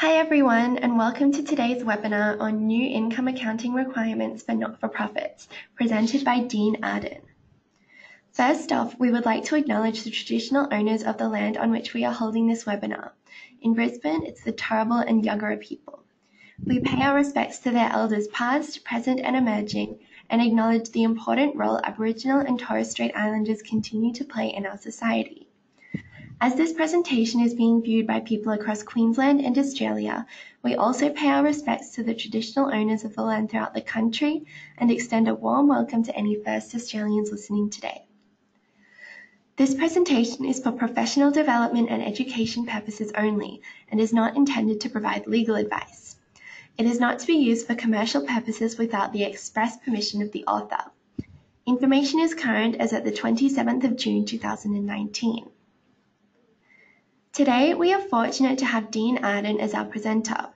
Hi everyone, and welcome to today's webinar on new income accounting requirements for not-for-profits, presented by Dean Ardern. First off, we would like to acknowledge the traditional owners of the land on which we are holding this webinar. In Brisbane, it's the Turrbal and Yagara people. We pay our respects to their elders past, present and emerging, and acknowledge the important role Aboriginal and Torres Strait Islanders continue to play in our society. As this presentation is being viewed by people across Queensland and Australia, we also pay our respects to the traditional owners of the land throughout the country and extend a warm welcome to any First Australians listening today. This presentation is for professional development and education purposes only and is not intended to provide legal advice. It is not to be used for commercial purposes without the express permission of the author. Information is current as at the 27th of June 2019. Today, we are fortunate to have Dean Ardern as our presenter.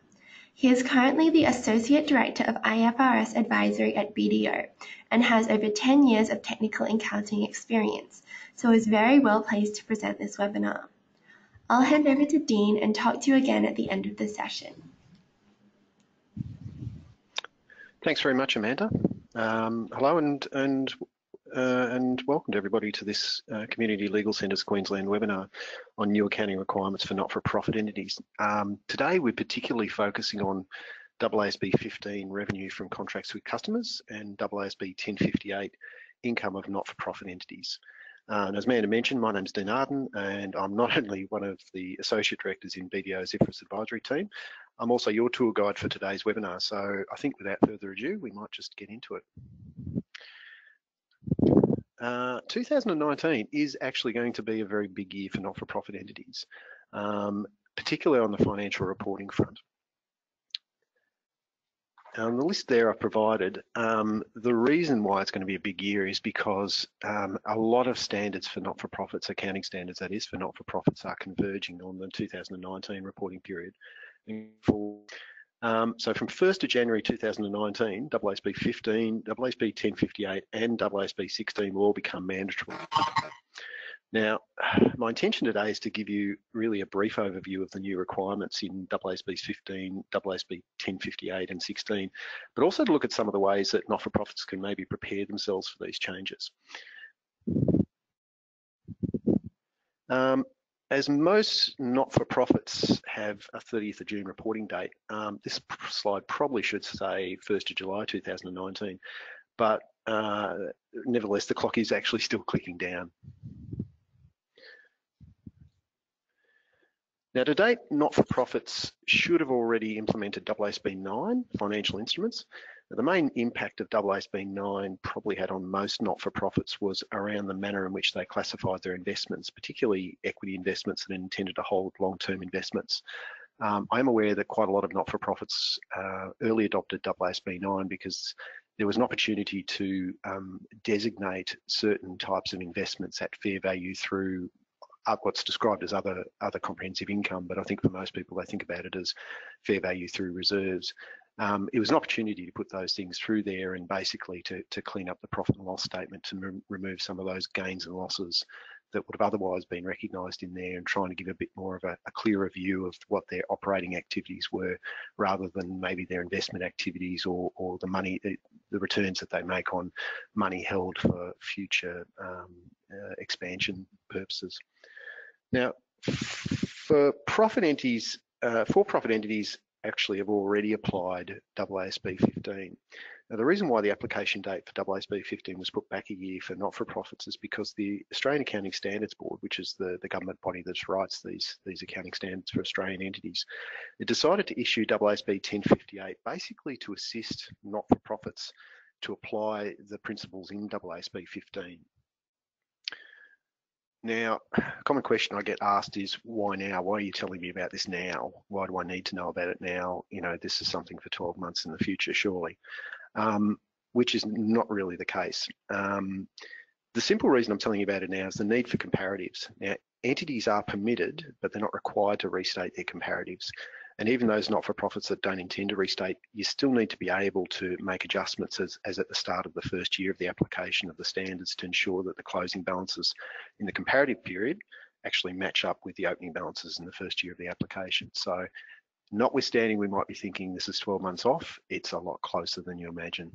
He is currently the Associate Director of IFRS Advisory at BDO and has over 10 years of technical accounting experience, so is very well placed to present this webinar. I'll hand over to Dean and talk to you again at the end of the session. Thanks very much, Amanda. Hello and welcome to everybody to this Community Legal Centres Queensland webinar on new accounting requirements for not-for-profit entities. Today we're particularly focusing on AASB 15 revenue from contracts with customers and AASB 1058 income of not-for-profit entities. And as Amanda mentioned, my name's Dean Ardern and I'm not only one of the Associate Directors in BDO's IFRS Advisory team, I'm also your tour guide for today's webinar. So I think without further ado, we might just get into it. 2019 is actually going to be a very big year for not-for-profit entities, particularly on the financial reporting front. On the list there I've provided, the reason why it's going to be a big year is because a lot of standards for not-for-profits, accounting standards that is for not-for-profits, are converging on the 2019 reporting period. So from 1st of January 2019, AASB 15, AASB 1058 and AASB 16 will all become mandatory. Now, my intention today is to give you really a brief overview of the new requirements in AASB 15, AASB 1058 and 16, but also to look at some of the ways that not-for-profits can maybe prepare themselves for these changes. As most not-for-profits have a 30th of June reporting date, this slide probably should say 1st of July 2019, but nevertheless the clock is actually still clicking down. Now to date, not-for-profits should have already implemented AASB 9 financial instruments. Now, the main impact of AASB 9 probably had on most not-for-profits was around the manner in which they classified their investments, particularly equity investments that are intended to hold long-term investments. I'm aware that quite a lot of not-for-profits early adopted AASB 9 because there was an opportunity to designate certain types of investments at fair value through what's described as other comprehensive income, but I think for most people they think about it as fair value through reserves. It was an opportunity to put those things through there and basically to clean up the profit and loss statement, to remove some of those gains and losses that would have otherwise been recognised in there, and trying to give a bit more of a clearer view of what their operating activities were, rather than maybe their investment activities or the money, the returns that they make on money held for future expansion purposes. Now, for-profit entities actually have already applied AASB 15. Now, the reason why the application date for AASB 15 was put back a year for not-for-profits is because the Australian Accounting Standards Board, which is the government body that writes these accounting standards for Australian entities, it decided to issue AASB 1058 basically to assist not-for-profits to apply the principles in AASB 15. Now, a common question I get asked is, why now? Why are you telling me about this now? Why do I need to know about it now? You know, this is something for 12 months in the future, surely, which is not really the case. The simple reason I'm telling you about it now is the need for comparatives. Now, entities are permitted, but they're not required to restate their comparatives. And even those not-for-profits that don't intend to restate, you still need to be able to make adjustments as at the start of the first year of the application of the standards to ensure that the closing balances in the comparative period actually match up with the opening balances in the first year of the application. So Notwithstanding, we might be thinking this is 12 months off, it's a lot closer than you imagine.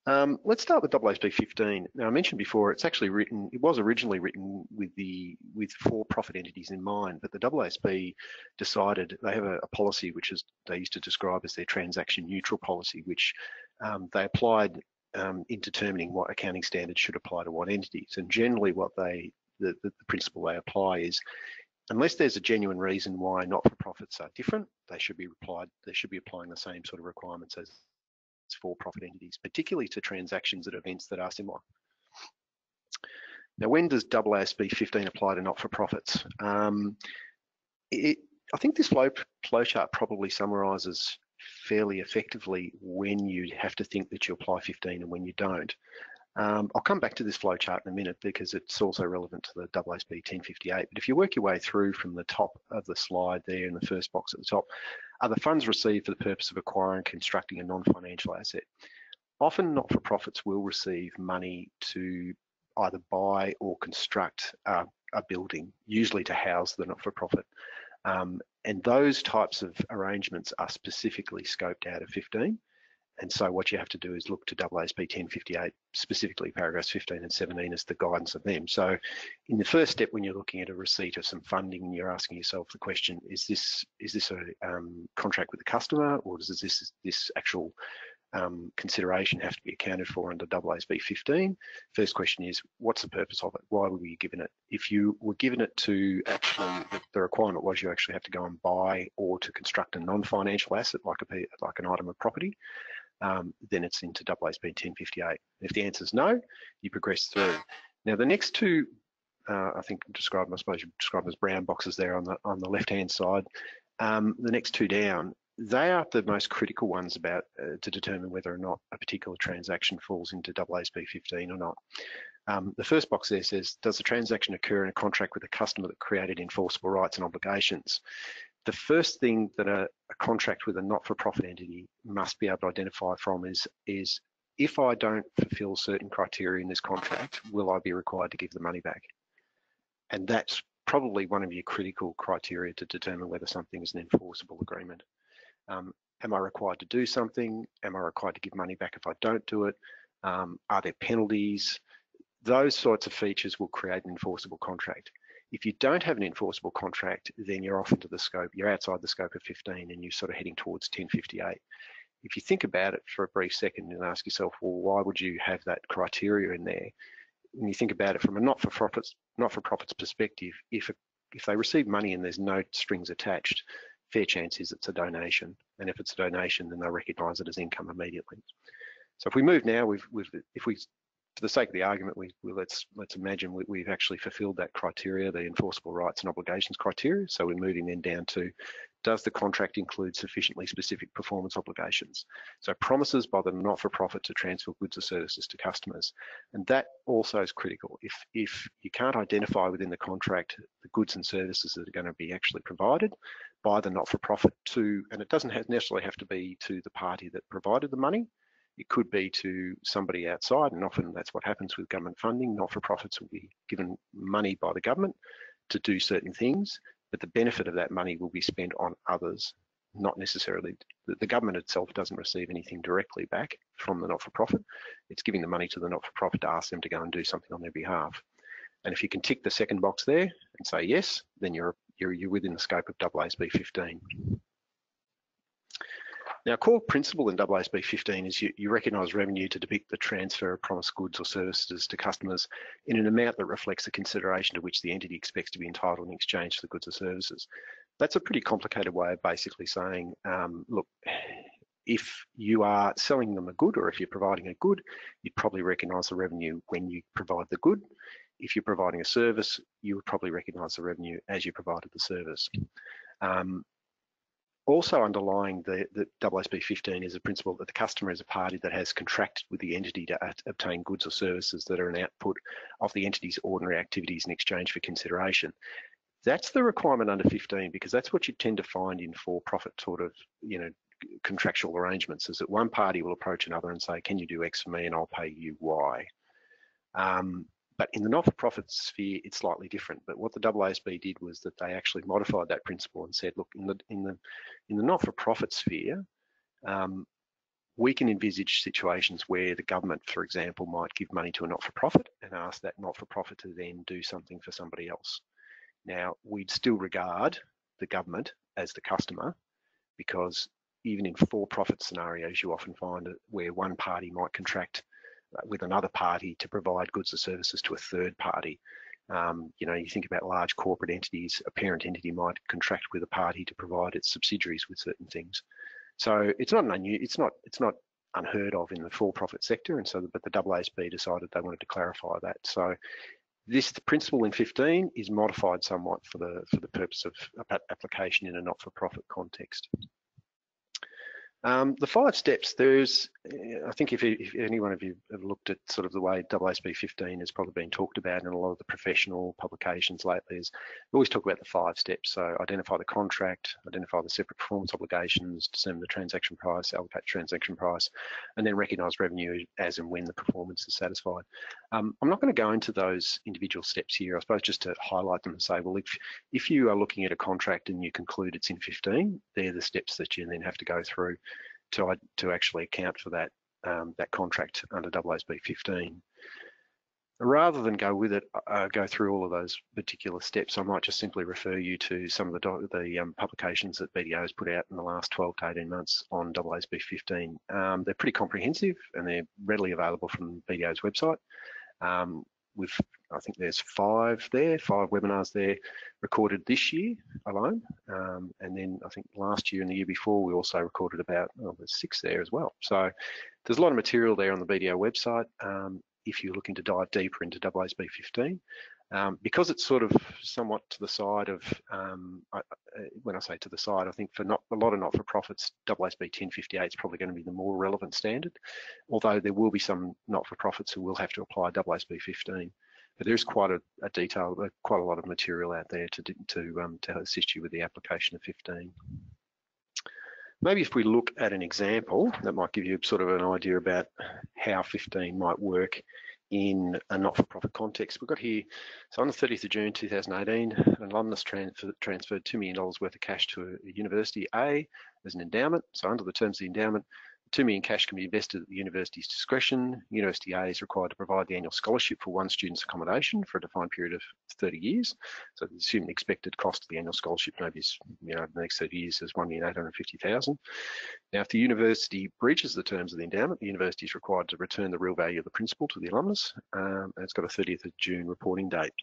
Let's start with AASB 15. Now, I mentioned before, it's actually written, it was originally written with for-profit entities in mind, but the AASB decided they have a policy which is they used to describe as their transaction neutral policy, which they applied in determining what accounting standards should apply to what entities. And generally, what the principle they apply is, unless there's a genuine reason why not-for-profits are different, they should be applying the same sort of requirements as for-profit entities, particularly to transactions at events that are similar. Now, when does AASB 15 apply to not-for-profits? I think this flowchart probably summarises fairly effectively when you have to think that you apply 15 and when you don't. I'll come back to this flowchart in a minute because it's also relevant to the AASB 1058. But if you work your way through from the top of the slide there in the first box at the top, are the funds received for the purpose of acquiring and constructing a non-financial asset? Often not-for-profits will receive money to either buy or construct a building, usually to house the not-for-profit. And those types of arrangements are specifically scoped out of 15. And so what you have to do is look to AASB 1058, specifically paragraphs 15 and 17 as the guidance of them. So in the first step, when you're looking at a receipt of some funding, you're asking yourself the question, is this a contract with the customer, or does this actual consideration have to be accounted for under AASB 15? First question is, what's the purpose of it? Why were you given it? If you were given it to actually, the requirement was you actually have to go and buy or to construct a non-financial asset like an item of property, then it's into AASB 1058. If the answer is no, you progress through. Now the next two, I think describe them as brown boxes there on the left-hand side. The next two down, they are the most critical ones about to determine whether or not a particular transaction falls into AASB 15 or not. The first box there says, does the transaction occur in a contract with a customer that created enforceable rights and obligations? The first thing that a contract with a not-for-profit entity must be able to identify from is if I don't fulfill certain criteria in this contract, will I be required to give the money back? And that's probably one of your critical criteria to determine whether something is an enforceable agreement. Am I required to do something? Am I required to give money back if I don't do it? Are there penalties? Those sorts of features will create an enforceable contract. If you don't have an enforceable contract, then you're off into the scope, you're outside the scope of 15 and you're sort of heading towards 1058. If you think about it for a brief second and ask yourself, well, why would you have that criteria in there? When you think about it from a not-for-profits perspective, if they receive money and there's no strings attached, fair chance is it's a donation. And if it's a donation, then they'll recognise it as income immediately. So if we move now, for the sake of the argument, let's imagine we've actually fulfilled that criteria, the enforceable rights and obligations criteria. So we're moving then down to, does the contract include sufficiently specific performance obligations? So promises by the not-for-profit to transfer goods or services to customers. And that also is critical. If you can't identify within the contract the goods and services that are going to be actually provided by the not-for-profit to, and it doesn't necessarily have to be to the party that provided the money, it could be to somebody outside, and often that's what happens with government funding. Not-for-profits will be given money by the government to do certain things, but the benefit of that money will be spent on others, not necessarily. The government itself doesn't receive anything directly back from the not-for-profit. It's giving the money to the not-for-profit to ask them to go and do something on their behalf. And if you can tick the second box there and say yes, then you're within the scope of AASB 15. Now, a core principle in AASB 15 is you recognise revenue to depict the transfer of promised goods or services to customers in an amount that reflects the consideration to which the entity expects to be entitled in exchange for the goods or services. That's a pretty complicated way of basically saying, look, if you are selling them a good or if you're providing a good, you'd probably recognise the revenue when you provide the good. If you're providing a service, you would probably recognise the revenue as you provided the service. Also underlying the AASB 15 is a principle that the customer is a party that has contracted with the entity to obtain goods or services that are an output of the entity's ordinary activities in exchange for consideration. That's the requirement under 15 because that's what you tend to find in for-profit sort of, contractual arrangements, is that one party will approach another and say, can you do X for me and I'll pay you Y. But in the not-for-profit sphere, it's slightly different. But what the AASB did was that they actually modified that principle and said, look, in the not-for-profit sphere, we can envisage situations where the government, for example, might give money to a not-for-profit and ask that not-for-profit to then do something for somebody else. Now, we'd still regard the government as the customer, because even in for-profit scenarios, you often find it where one party might contract with another party to provide goods or services to a third party. You know, you think about large corporate entities, a parent entity might contract with a party to provide its subsidiaries with certain things. So it's not unheard of in the for-profit sector, and so but the AASB decided they wanted to clarify that. So this principle in 15 is modified somewhat for the purpose of application in a not-for-profit context. The 5 steps, I think if any one of you have looked at sort of the way AASB 15 has probably been talked about in a lot of the professional publications lately, is we always talk about the 5 steps. So identify the contract, identify the separate performance obligations, determine the transaction price, allocate transaction price, and then recognise revenue as and when the performance is satisfied. I'm not going to go into those individual steps here. I suppose just to highlight them and say, well, if you are looking at a contract and you conclude it's in 15, they're the steps that you then have to go through to actually account for that contract under AASB 15. Rather than go through all of those particular steps, I might just simply refer you to some of the publications that BDO has put out in the last 12 to 18 months on AASB 15. They're pretty comprehensive and they're readily available from BDO's website. I think there's 5 webinars there recorded this year alone. And then I think last year and the year before, we also recorded about, there's 6 there as well. So there's a lot of material there on the BDO website if you're looking to dive deeper into AASB 15. Because it's sort of somewhat to the side of, when I say to the side, I think for a lot of not-for-profits, AASB 1058 is probably going to be the more relevant standard, although there will be some not-for-profits who will have to apply AASB 15. But there's quite a lot of material out there to assist you with the application of 15. Maybe if we look at an example, that might give you sort of an idea about how 15 might work in a not-for-profit context. We've got here, so on the 30th of June 2018, an alumnus transferred $2 million worth of cash to a university A as an endowment. So under the terms of the endowment, $2 million cash can be invested at the university's discretion. University A is required to provide the annual scholarship for one student's accommodation for a defined period of 30 years. So the assumed expected cost of the annual scholarship maybe is, the next 30 years is $1,850,000. Now, if the university breaches the terms of the endowment, the university is required to return the real value of the principal to the alumnus, and it's got a 30th of June reporting date.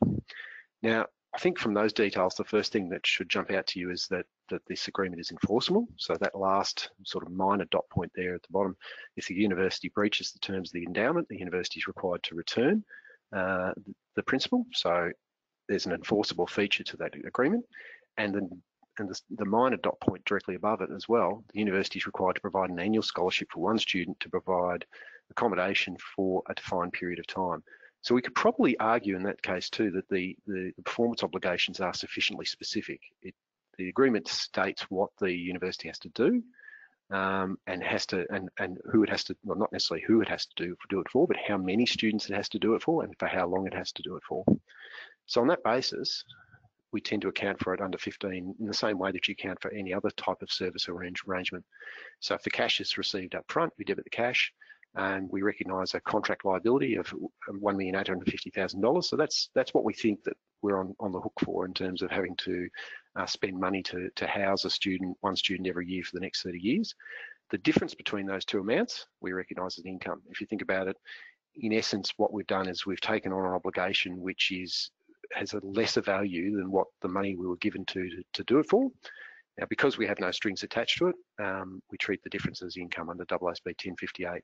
Now, I think from those details, the first thing that should jump out to you is that this agreement is enforceable. So that last sort of minor dot point there at the bottom, if the university breaches the terms of the endowment, the university is required to return the principal. So there's an enforceable feature to that agreement. And then the minor dot point directly above it as well, the university is required to provide an annual scholarship for one student to provide accommodation for a defined period of time. So we could probably argue in that case too that the performance obligations are sufficiently specific. The agreement states what the university has to do and who it has to, well, not necessarily who it has to do it for, but how many students it has to do it for and for how long it has to do it for. So on that basis, we tend to account for it under 15 in the same way that you account for any other type of service arrangement. So if the cash is received up front, we debit the cash, and we recognise a contract liability of $1,850,000. So that's what we think that we're on the hook for in terms of having to spend money to house one student every year for the next 30 years. The difference between those two amounts we recognise as income. If you think about it, in essence, what we've done is we've taken on an obligation which has a lesser value than what the money we were given to do it for. Now, because we have no strings attached to it, we treat the difference as income under AASB 1058.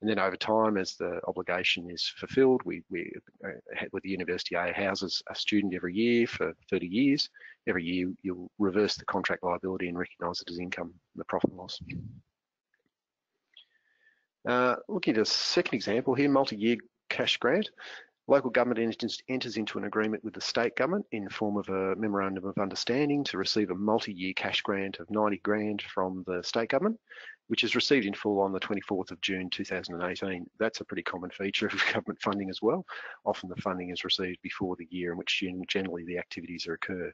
And then over time, as the obligation is fulfilled, with the University A houses a student every year for 30 years. Every year, you'll reverse the contract liability and recognise it as income, the profit and loss. Looking at a second example here, multi-year cash grant. Local government enters into an agreement with the state government in the form of a memorandum of understanding to receive a multi-year cash grant of 90 grand from the state government, which is received in full on the 24th of June 2018. That's a pretty common feature of government funding as well. Often the funding is received before the year in which generally the activities occur.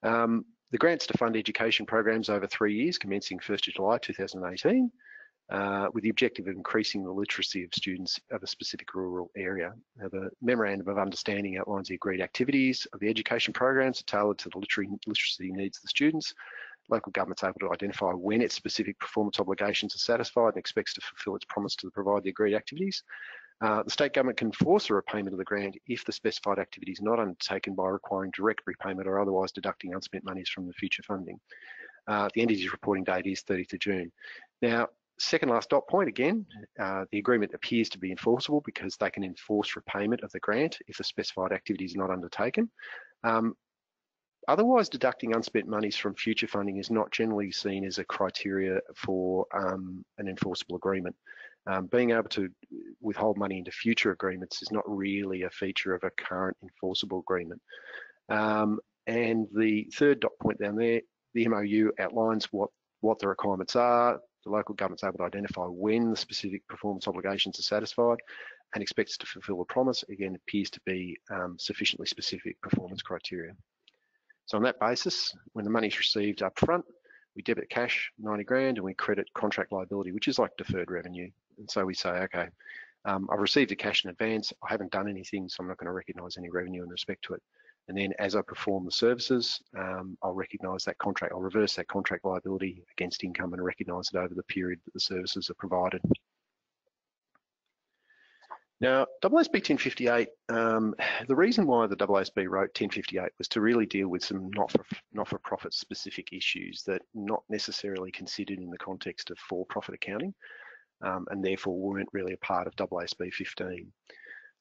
The grants to fund education programs over 3 years, commencing 1st of July 2018, with the objective of increasing the literacy of students of a specific rural area. Now, the Memorandum of Understanding outlines the agreed activities of the education programs tailored to the literacy needs of the students. Local government's able to identify when its specific performance obligations are satisfied and expects to fulfil its promise to provide the agreed activities. The state government can force a repayment of the grant if the specified activity is not undertaken by requiring direct repayment or otherwise deducting unspent monies from the future funding. The entity's reporting date is 30th of June. Now, second last dot point again, the agreement appears to be enforceable because they can enforce repayment of the grant if the specified activity is not undertaken. Otherwise, deducting unspent monies from future funding is not generally seen as a criteria for an enforceable agreement. Being able to withhold money into future agreements is not really a feature of a current enforceable agreement. And the third dot point down there, the MOU outlines what the requirements are. The local government's able to identify when the specific performance obligations are satisfied and expects to fulfil the promise. Again, appears to be sufficiently specific performance criteria. So on that basis, when the money is received up front, we debit cash, 90 grand, and we credit contract liability, which is like deferred revenue. And so we say, okay, I've received the cash in advance, I haven't done anything, so I'm not going to recognise any revenue in respect to it. And then as I perform the services, I'll recognise that contract, I'll reverse that contract liability against income and recognise it over the period that the services are provided. Now, AASB 1058, the reason why the AASB wrote 1058 was to really deal with some not-for-profit specific issues that not necessarily considered in the context of for-profit accounting, and therefore weren't really a part of AASB 15.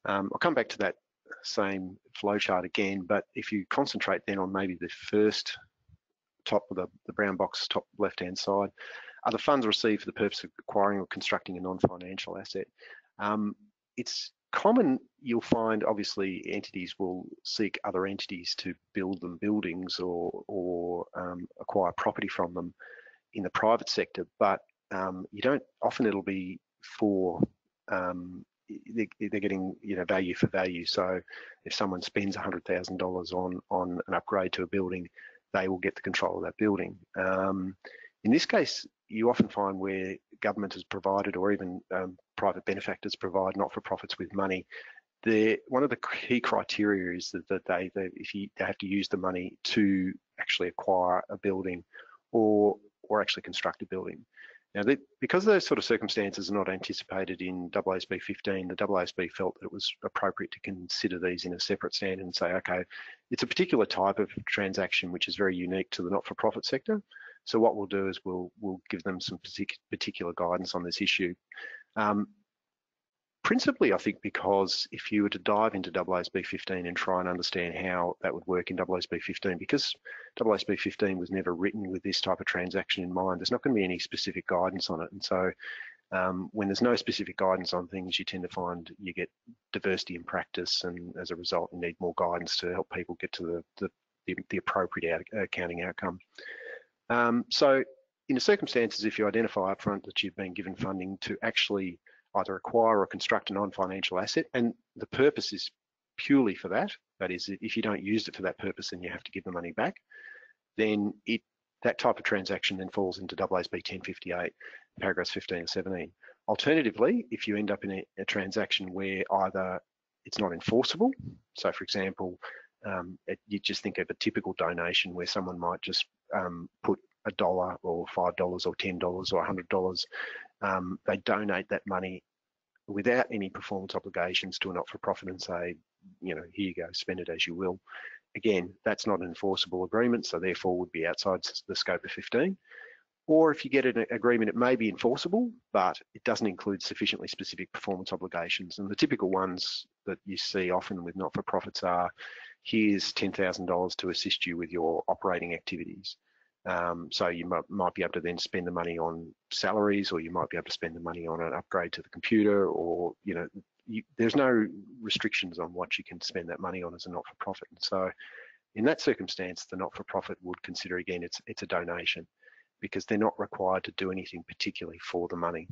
I'll come back to that same flowchart again, but if you concentrate then on maybe the first top of the brown box, top left-hand side, are the funds received for the purpose of acquiring or constructing a non-financial asset. It's common, you'll find obviously entities will seek other entities to build them buildings or acquire property from them in the private sector, but you don't, often it'll be for, they're getting value for value. So if someone spends $100,000 on an upgrade to a building, they will get the control of that building. In this case, you often find where government has provided, or even private benefactors provide not-for-profits with money, one of the key criteria is that they have to use the money to actually acquire a building or actually construct a building. Now, because those sort of circumstances are not anticipated in AASB 15, the AASB felt that it was appropriate to consider these in a separate standard and say, okay, it's a particular type of transaction which is very unique to the not-for-profit sector. So what we'll do is we'll give them some particular guidance on this issue. Principally, I think because if you were to dive into AASB 15 and try and understand how that would work in AASB 15, because AASB 15 was never written with this type of transaction in mind, there's not going to be any specific guidance on it. And so when there's no specific guidance on things, you tend to find you get diversity in practice, and as a result, you need more guidance to help people get to the appropriate accounting outcome. So in the circumstances, if you identify upfront that you've been given funding to actually either acquire or construct a non-financial asset, and the purpose is purely for that, that is, if you don't use it for that purpose, then you have to give the money back, then that type of transaction then falls into AASB 1058, paragraphs 15 and 17. Alternatively, if you end up in a transaction where either it's not enforceable, so for example, you just think of a typical donation where someone might just put $1 or $5 or $10 or $100. They donate that money without any performance obligations to a not-for-profit and say, here you go, spend it as you will. Again, that's not an enforceable agreement, so therefore would be outside the scope of 15. Or if you get an agreement, it may be enforceable, but it doesn't include sufficiently specific performance obligations. And the typical ones that you see often with not-for-profits are, here's $10,000 to assist you with your operating activities. So you might be able to then spend the money on salaries, or you might be able to spend the money on an upgrade to the computer, or there's no restrictions on what you can spend that money on as a not-for-profit. And so in that circumstance, the not-for-profit would consider, again, it's a donation, because they're not required to do anything particularly for the money.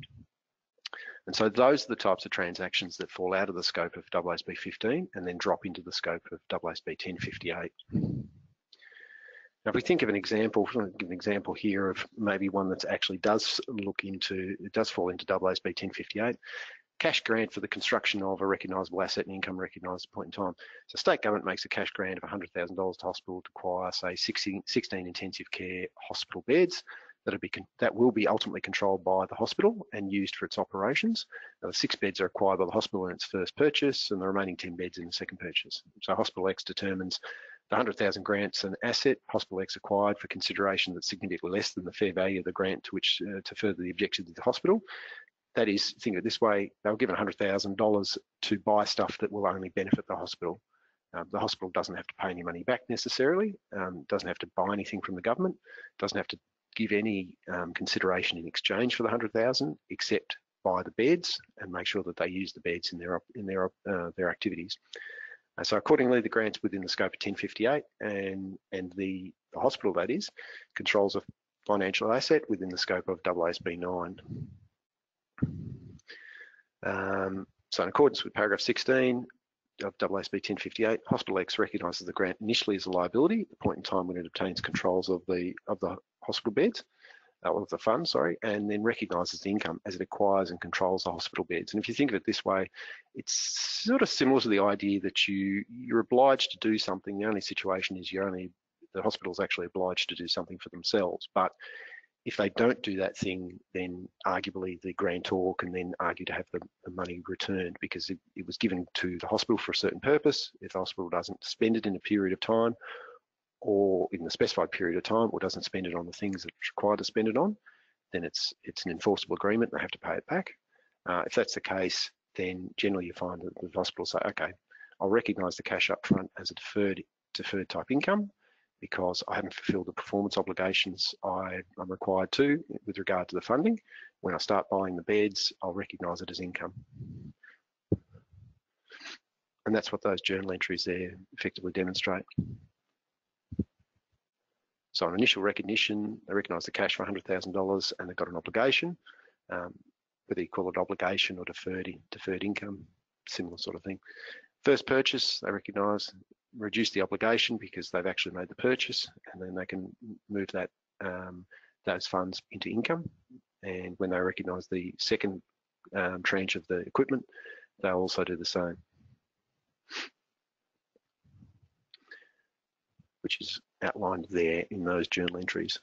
And so those are the types of transactions that fall out of the scope of AASB 15 and then drop into the scope of AASB 1058. Now, if we think of an example, I'll give an example here of maybe one that actually does fall into AASB 1058. Cash grant for the construction of a recognisable asset and income recognised at a point in time. So state government makes a cash grant of $100,000 to hospital to acquire, say, 16 intensive care hospital beds that will be ultimately controlled by the hospital and used for its operations. Now, the 6 beds are acquired by the hospital in its first purchase and the remaining 10 beds in the second purchase. So Hospital X determines the 100,000 grants an asset Hospital X acquired for consideration that's significantly less than the fair value of the grant to further the objectives of the hospital. That is, think of it this way, they were given $100,000 to buy stuff that will only benefit the hospital. The hospital doesn't have to pay any money back necessarily, doesn't have to buy anything from the government, doesn't have to give any consideration in exchange for the $100,000, except buy the beds and make sure that they use the beds in their activities. So accordingly, the grant's within the scope of 1058, and the hospital, that is, controls a financial asset within the scope of AASB 9. So in accordance with paragraph 16 of AASB 1058, Hospital X recognises the grant initially as a liability at the point in time when it obtains controls of the hospital beds, of the fund, sorry, and then recognises the income as it acquires and controls the hospital beds. And if you think of it this way, it's sort of similar to the idea that you're obliged to do something. The only situation is the hospital's actually obliged to do something for themselves. But if they don't do that thing, then arguably the grantor can then argue to have the money returned, because it was given to the hospital for a certain purpose. If the hospital doesn't spend it in a period of time, or in the specified period of time, or doesn't spend it on the things that it's required to spend it on, then it's an enforceable agreement. They have to pay it back. If that's the case, then generally you find that the hospital say, okay, I'll recognise the cash up front as a deferred type income, because I haven't fulfilled the performance obligations I'm required to with regard to the funding. When I start buying the beds, I'll recognise it as income. And that's what those journal entries there effectively demonstrate. So on initial recognition, they recognise the cash for $100,000 and they've got an obligation, whether you call it obligation or deferred income, similar sort of thing. First purchase, they recognise, reduce the obligation because they've actually made the purchase, and then they can move that those funds into income. And when they recognise the second tranche of the equipment, they'll also do the same, which is outlined there in those journal entries.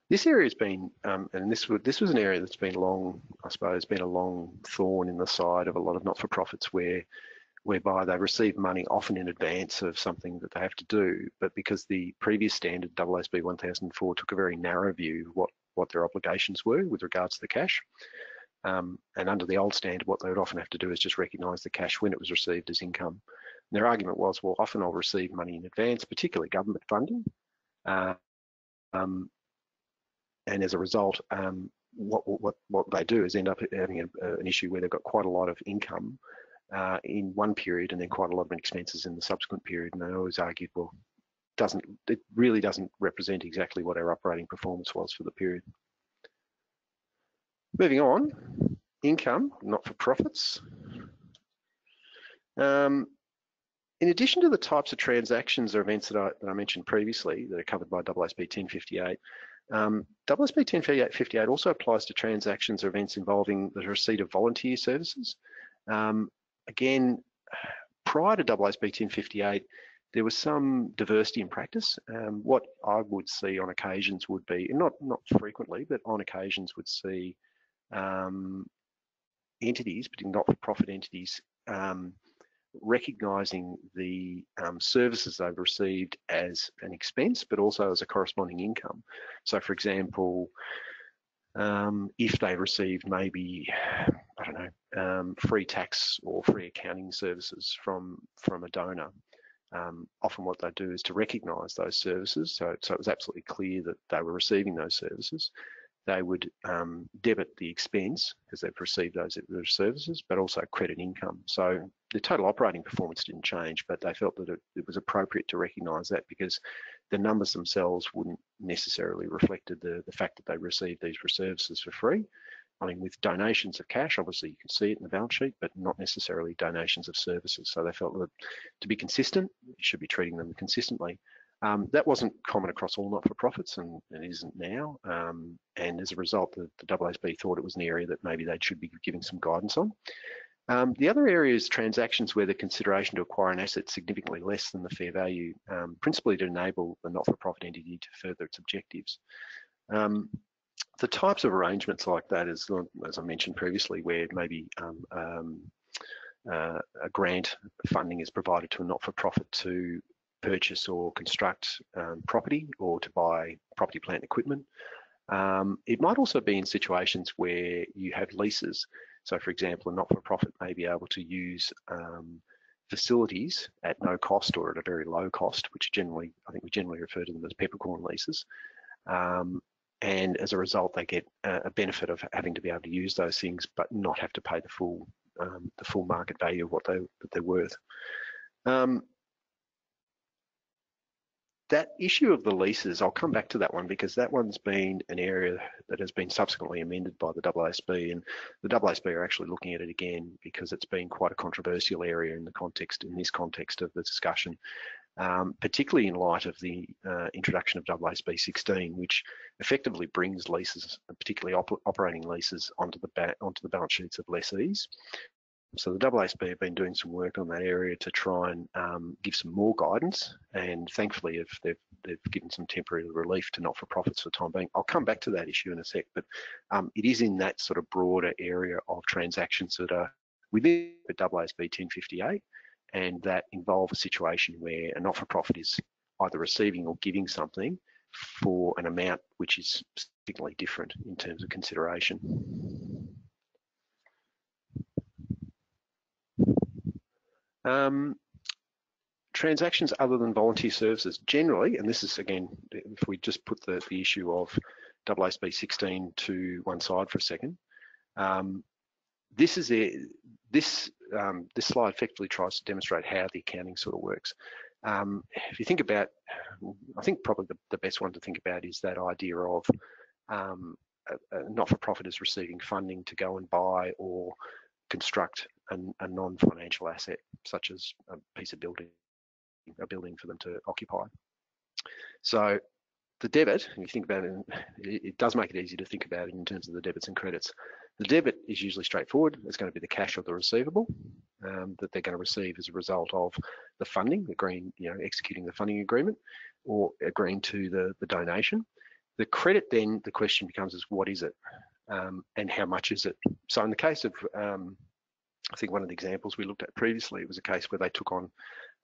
This area has been, and this was an area that's been long, I suppose, been a long thorn in the side of a lot of not-for-profits whereby they receive money often in advance of something that they have to do, but because the previous standard, AASB 1004, took a very narrow view of what their obligations were with regards to the cash. And under the old standard, what they would often have to do is just recognise the cash when it was received as income. And their argument was, well, often I'll receive money in advance, particularly government funding. And as a result, what they do is end up having an issue where they've got quite a lot of income in one period and then quite a lot of expenses in the subsequent period. And they always argued, well, it really doesn't represent exactly what our operating performance was for the period. Moving on, income, not-for-profits. In addition to the types of transactions or events that I mentioned previously that are covered by AASB 1058, AASB 1058 also applies to transactions or events involving the receipt of volunteer services. Again, prior to AASB 1058, there was some diversity in practice. What I would see on occasions would be, and not frequently, but on occasions would see entities, particularly not-for-profit entities, recognising the services they've received as an expense, but also as a corresponding income. So, for example, if they received maybe, I don't know, free tax or free accounting services from a donor, often what they do is to recognise those services. So it was absolutely clear that they were receiving those services. they would debit the expense because they've received those services, but also credit income. So the total operating performance didn't change, but they felt that it was appropriate to recognise that because the numbers themselves wouldn't necessarily reflected the fact that they received these services for free. I mean, with donations of cash, obviously you can see it in the balance sheet, but not necessarily donations of services. So they felt that to be consistent, you should be treating them consistently. That wasn't common across all not-for-profits, and it isn't now. And as a result, the AASB thought it was an area that maybe they should be giving some guidance on. The other area is transactions where the consideration to acquire an asset is significantly less than the fair value, principally to enable the not-for-profit entity to further its objectives. The types of arrangements like that is, as I mentioned previously, where maybe a grant funding is provided to a not-for-profit to purchase or construct property or to buy property, plant, and equipment. It might also be in situations where you have leases. So, for example, a not-for-profit may be able to use facilities at no cost or at a very low cost, which generally, I think we generally refer to them as peppercorn leases. And as a result, they get a benefit of having to be able to use those things, but not have to pay the full market value of what they're worth. That issue of the leases, I'll come back to that one because that one's been an area that has been subsequently amended by the AASB, and the AASB are actually looking at it again because it's been quite a controversial area in this context of the discussion, particularly in light of the introduction of AASB 16, which effectively brings leases, particularly operating leases, onto the balance sheets of lessees. So the AASB have been doing some work on that area to try and give some more guidance, and thankfully they've given some temporary relief to not-for-profits for the time being. I'll come back to that issue in a sec, but it is in that sort of broader area of transactions that are within the AASB 1058 and that involve a situation where a not-for-profit is either receiving or giving something for an amount which is significantly different in terms of consideration. Transactions other than volunteer services generally, and this is again, if we just put the issue of AASB 16 to one side for a second, this slide effectively tries to demonstrate how the accounting sort of works. If you think about, I think probably the best one to think about is that idea of a not-for-profit is receiving funding to go and buy or construct a non-financial asset, such as a piece of building, a building for them to occupy. So the debit, if you think about it, it does make it easy to think about it in terms of the debits and credits. The debit is usually straightforward. It's going to be the cash or the receivable that they're going to receive as a result of the funding, executing the funding agreement or agreeing to the donation. The credit, then the question becomes is what is it and how much is it? So in the case of I think one of the examples we looked at previously, it was a case where they took on,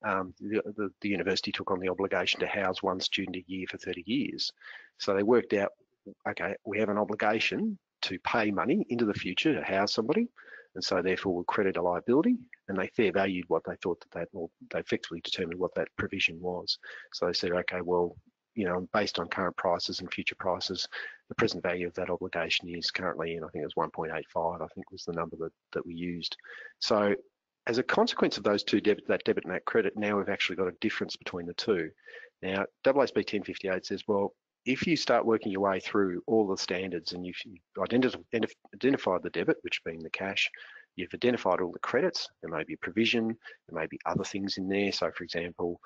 the university took on the obligation to house one student a year for 30 years. So they worked out, okay, we have an obligation to pay money into the future to house somebody, and so therefore we'll credit a liability, and they fair valued what they thought or they effectively determined what that provision was. So they said, okay, well, based on current prices and future prices, the present value of that obligation is currently, and I think it was 1.85, I think was the number that we used. So as a consequence of those two, that debit and that credit, now we've actually got a difference between the two. Now, AASB 1058 says, well, if you start working your way through all the standards and you've identified the debit, which being the cash, you've identified all the credits, there may be a provision, there may be other things in there. So for example,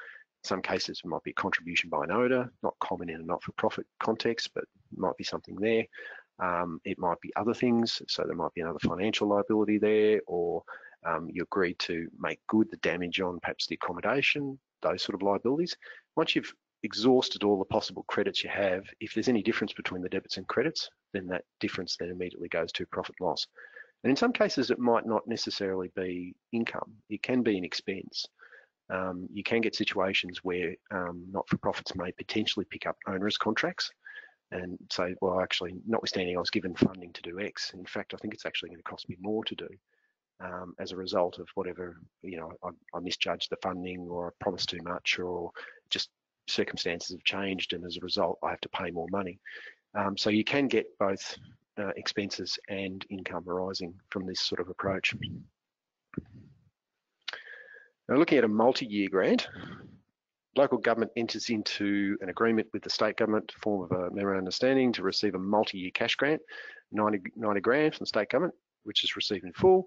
some cases it might be a contribution by an owner, not common in a not-for-profit context, but might be something there. It might be other things, so there might be another financial liability there, or you agreed to make good the damage on perhaps the accommodation, those sort of liabilities. Once you've exhausted all the possible credits you have, if there's any difference between the debits and credits, then that difference then immediately goes to profit and loss. And in some cases, it might not necessarily be income. It can be an expense. You can get situations where not-for-profits may potentially pick up onerous contracts and say, well, actually, notwithstanding I was given funding to do X, in fact, I think it's actually going to cost me more to do as a result of whatever, I misjudged the funding or I promised too much or just circumstances have changed and as a result, I have to pay more money. So you can get both expenses and income arising from this sort of approach. Now, looking at a multi-year grant, local government enters into an agreement with the state government to form of a memorandum of understanding to receive a multi-year cash grant, 90 grand from the state government, which is received in full.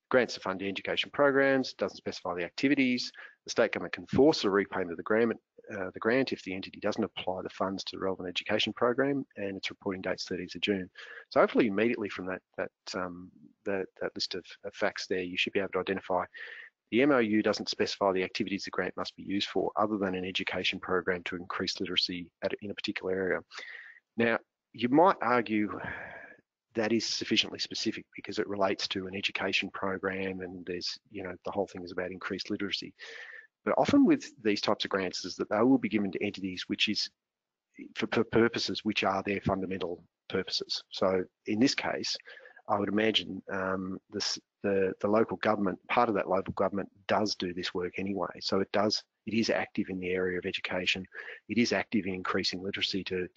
Grants to fund the education programs, doesn't specify the activities. The state government can force a repayment of the grant if the entity doesn't apply the funds to the relevant education program, and its reporting date's 30th of June. So hopefully immediately from that list of facts there, you should be able to identify the MOU doesn't specify the activities the grant must be used for other than an education program to increase literacy in a particular area. Now, you might argue that is sufficiently specific because it relates to an education program and there's, the whole thing is about increased literacy. But often with these types of grants is that they will be given to entities which is for purposes which are their fundamental purposes. So in this case, I would imagine the local government, part of that local government does do this work anyway. So it is active in the area of education. It is active in increasing literacy to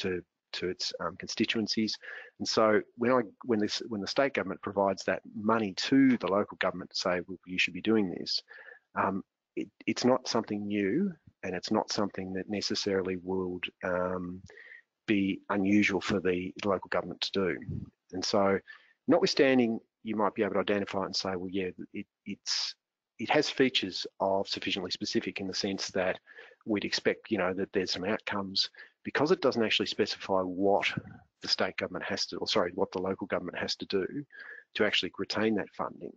its constituencies. And so when the state government provides that money to the local government to say, well, you should be doing this, it's not something new, and it's not something that necessarily would be unusual for the local government to do. And so, notwithstanding, you might be able to identify it and say, well, yeah, it has features of sufficiently specific in the sense that we'd expect, that there's some outcomes. Because it doesn't actually specify what the state government has to, what the local government has to do to actually retain that funding,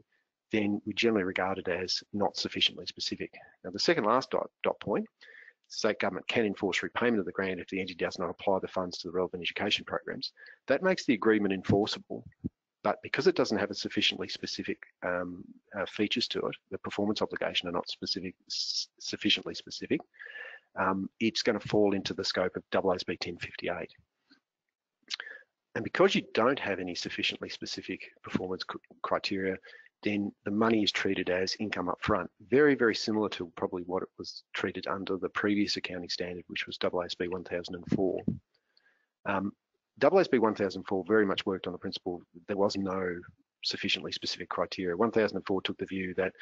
then we generally regard it as not sufficiently specific. Now, the second last dot point, the state government can enforce repayment of the grant if the entity does not apply the funds to the relevant education programs. That makes the agreement enforceable, but because it doesn't have a sufficiently specific features to it, the performance obligation are not sufficiently specific, it's going to fall into the scope of AASB 1058. And because you don't have any sufficiently specific performance criteria, then the money is treated as income up front, very, very similar to probably what it was treated under the previous accounting standard, which was AASB 1004. AASB 1004 very much worked on the principle there was no sufficiently specific criteria. 1004 took the view that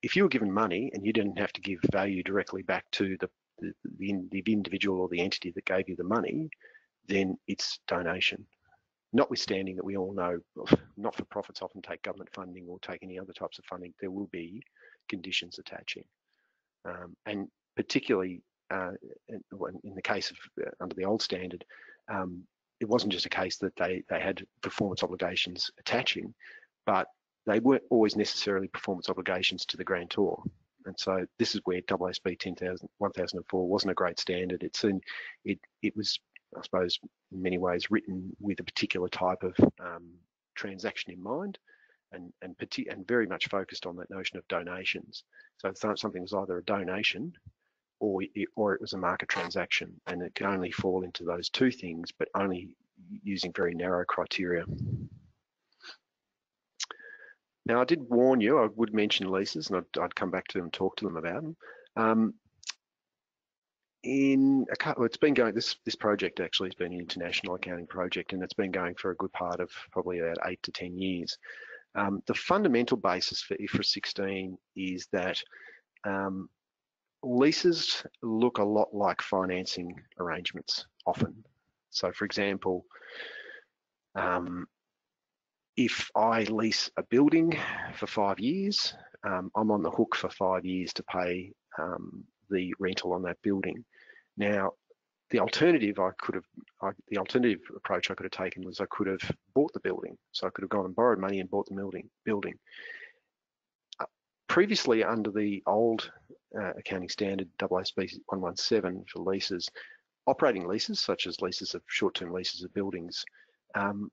if you were given money and you didn't have to give value directly back to the individual or the entity that gave you the money, then it's donation. Notwithstanding that we all know not-for-profits often take government funding or take any other types of funding, there will be conditions attaching. And particularly in the case of under the old standard, it wasn't just a case that they had performance obligations attaching, but they weren't always necessarily performance obligations to the grantor. And so this is where AASB 1004 wasn't a great standard. It was, I suppose, in many ways written with a particular type of transaction in mind, and very much focused on that notion of donations. So something was either a donation or it was a market transaction, and it can only fall into those two things, but only using very narrow criteria. Now, I did warn you I would mention leases, and I'd come back to them and talk to them about them. It's been going. This project actually has been an international accounting project, and it's been going for a good part of probably about 8 to 10 years. The fundamental basis for IFRS 16 is that leases look a lot like financing arrangements often. So, for example, if I lease a building for 5 years, I'm on the hook for 5 years to pay the rental on that building. Now, the alternative alternative approach I could have taken was I could have bought the building. So I could have gone and borrowed money and bought the building. Previously, under the old accounting standard AASB 117 for leases, operating leases, such as leases of short-term leases of buildings,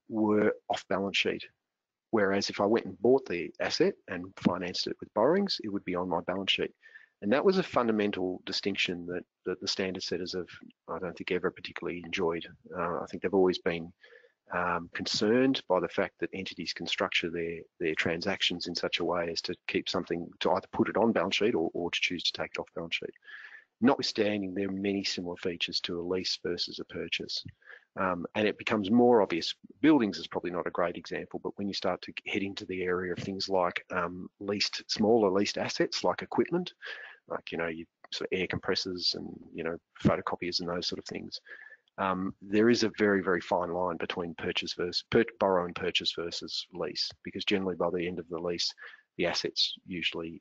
were off balance sheet. Whereas if I went and bought the asset and financed it with borrowings, it would be on my balance sheet. And that was a fundamental distinction that the standard setters have, I don't think, ever particularly enjoyed. I think they've always been concerned by the fact that entities can structure their transactions in such a way as to keep something, to either put it on balance sheet or to choose to take it off balance sheet. notwithstanding there are many similar features to a lease versus a purchase. And it becomes more obvious. Buildings is probably not a great example, but when you start to head into the area of things like smaller leased assets like equipment, like, you sort of air compressors and, photocopiers and those sort of things, there is a very, very fine line between borrow and purchase versus lease, because generally by the end of the lease, the assets usually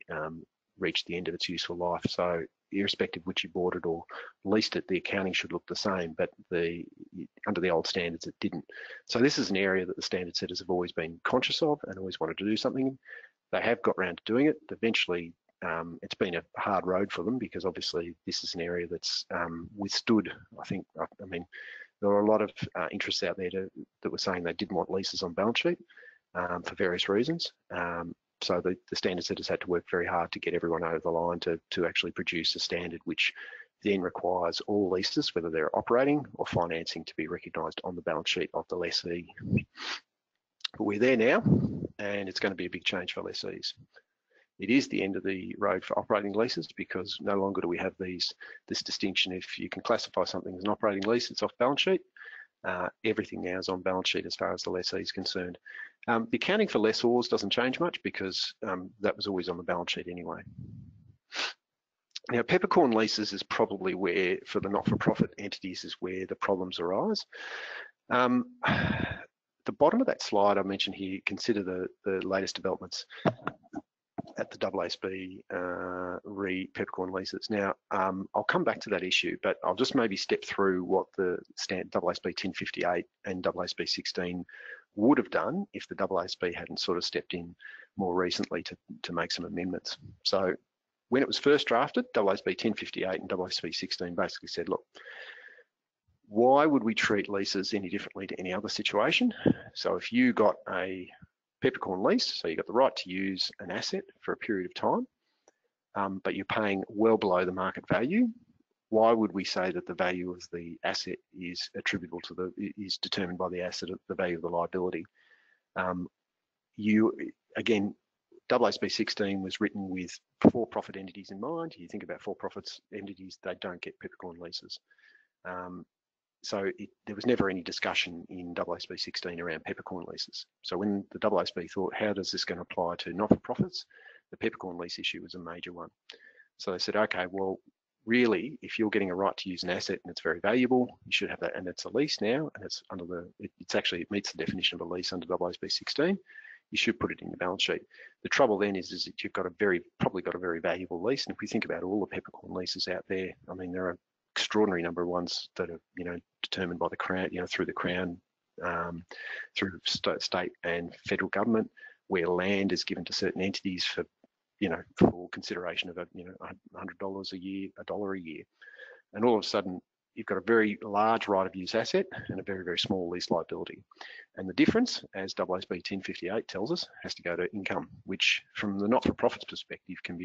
reach the end of its useful life. So irrespective of which you bought it or leased it, the accounting should look the same, but under the old standards, it didn't. So this is an area that the standard setters have always been conscious of and always wanted to do something. They have got around to doing it. Eventually, it's been a hard road for them, because obviously this is an area that's withstood, I mean, there are a lot of interests out there that were saying they didn't want leases on balance sheet for various reasons. So the standard setters had to work very hard to get everyone over the line to actually produce a standard which then requires all leases, whether they're operating or financing, to be recognised on the balance sheet of the lessee. But we're there now, and it's going to be a big change for lessees. It is the end of the road for operating leases, because no longer do we have this distinction. If you can classify something as an operating lease, it's off balance sheet. Everything now is on balance sheet as far as the lessee is concerned. The accounting for lessors doesn't change much, because that was always on the balance sheet anyway. Now, Peppercorn Leases is probably where, for the not-for-profit entities, is where the problems arise. The bottom of that slide I mentioned here, consider the latest developments at the AASB Peppercorn Leases. Now, I'll come back to that issue, but I'll just maybe step through what the AASB 1058 and AASB 16 would have done if the AASB hadn't sort of stepped in more recently to make some amendments. So when it was first drafted, AASB 1058 and AASB 16 basically said, look, why would we treat leases any differently to any other situation? So if you got a Peppercorn lease, so you got the right to use an asset for a period of time, but you're paying well below the market value, why would we say that the value of the asset is attributable to is determined by the asset, the value of the liability? Again, AASB 16 was written with for-profit entities in mind. You think about for-profit entities, they don't get Peppercorn leases. So there was never any discussion in AASB 16 around Peppercorn leases. So when the AASB thought, how does this going to apply to not-for-profits, the Peppercorn lease issue was a major one. So they said, okay, well, really, if you're getting a right to use an asset and it's very valuable, you should have that, and it's a lease now, and it's under it meets the definition of a lease under AASB 16. You should put it in the balance sheet. The trouble then is that you've probably got a very valuable lease, and if we think about all the Peppercorn leases out there, I mean, there are extraordinary number of ones that are determined by the Crown, through the Crown, through state and federal government, where land is given to certain entities for consideration of $100 a year, $1 a year, and all of a sudden you've got a very large right of use asset and a very, very small lease liability. And the difference, as AASB 1058 tells us, has to go to income, which from the not-for-profits perspective can